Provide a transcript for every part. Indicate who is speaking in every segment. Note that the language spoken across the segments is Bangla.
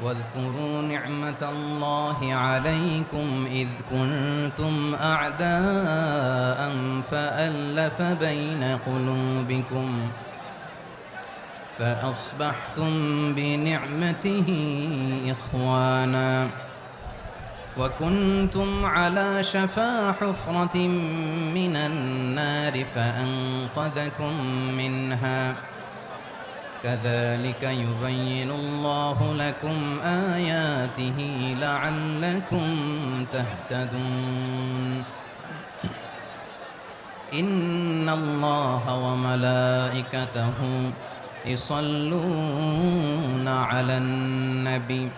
Speaker 1: واذكروا نعمة الله عليكم إذ كنتم أعداء فألف بين قلوبكم فأصبحتم بنعمته إخوانا وكنتم على شفا حفرة من النار فأنقذكم منها كذلك يبين الله لكم آياته لعلكم تهتدون إن الله وملائكته يصلون على النبي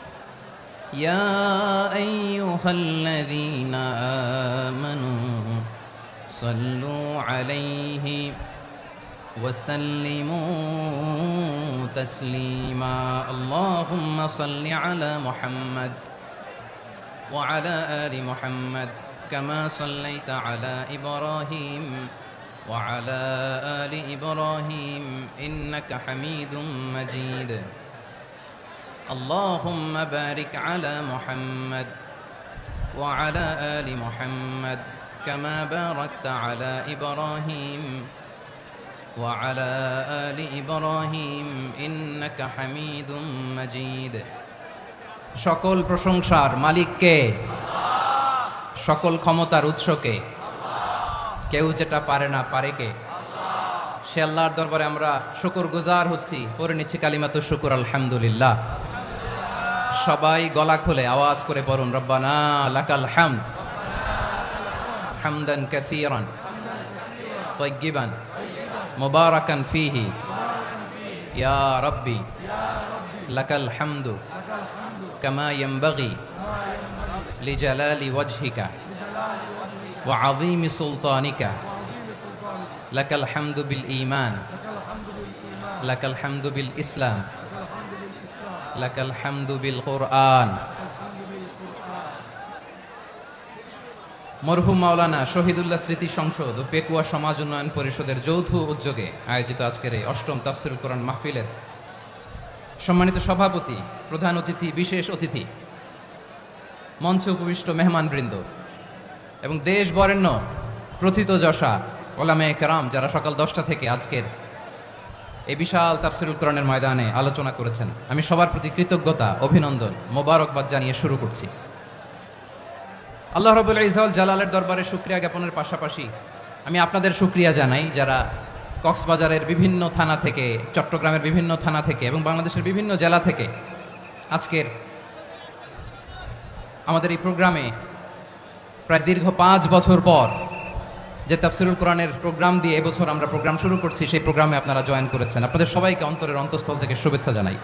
Speaker 1: يا أيها الذين آمنوا صلوا عليه وسلموا تسليما اللهم صل على محمد وعلى آل محمد كما صليت على إبراهيم وعلى آل إبراهيم إنك حميد مجيد اللهم بارك على محمد وعلى آل محمد كما باركت على إبراهيم وعلى آل إبراهيم إنك حميد مجيد সকল প্রশংসার মালিক কে? সকল ক্ষমতার উৎস কে? কেউ যেটা পারে না পারে কে? সে আল্লাহর দরবারে আমরা শুকরগুজার হচ্ছি, পড়ে নিচ্ছি কালিমাতুশ শুকর আলহামদুলিল্লাহ। সবাই গলা খুলে আওয়াজ করে পড়ুন রব্বানা লাকাল হামদ হামদান কাসীরান তাইয়্যিবান মুবারাকান ফীহি ইয়া রাব্বি লাকাল হামদু কামা ইয়ানবাগি লিজালালি ওয়াজহিকা ওয়া আযীমি সুলতানিকা লাকাল হামদু বিল ঈমান লাকাল হামদু বিল ইসলাম লাকাল হামদু বিল কুরআন। মরহুম মাওলানা শহীদুল্লাহ স্মৃতি সংসদ ও পেকুয়া সমাজ উন্নয়ন পরিষদের যৌথ উদ্যোগে আয়োজিত আজকের এই অষ্টম তাফসীরুল কোরআন মাহফিলের সম্মানিত সভাপতি, প্রধান অতিথি, বিশেষ অতিথি, মঞ্চে উপবিষ্ট মেহমানবৃন্দ এবং দেশ বরেণ্য প্রথিতযশা ওলামায়ে কেরাম যারা সকাল 10টা থেকে আজকের এই বিশাল তাফসীরুল কোরআনের ময়দানে আলোচনা করেছেন, আমি সবার প্রতি কৃতজ্ঞতা, অভিনন্দন, মোবারকবাদ জানিয়ে শুরু করছি। আল্লাহ রাব্বুল ইজ্জত জালালের দরবারে শুকরিয়া জ্ঞাপনের পাশাপাশি আমি আপনাদের শুকরিয়া জানাই যারা কক্সবাজারের বিভিন্ন থানা থেকে, চট্টগ্রামের বিভিন্ন থানা থেকে এবং বাংলাদেশের বিভিন্ন জেলা থেকে আজকের আমাদের এই প্রোগ্রামে প্রায় দীর্ঘ 5 বছর পর যে তাফসীরুল কোরআনের প্রোগ্রাম দিয়ে এবছর আমরা প্রোগ্রাম শুরু করছি, সেই প্রোগ্রামে আপনারা জয়েন করেছেন। আপনাদের সবাইকে অন্তরের অন্তঃস্থল থেকে শুভেচ্ছা জানাই।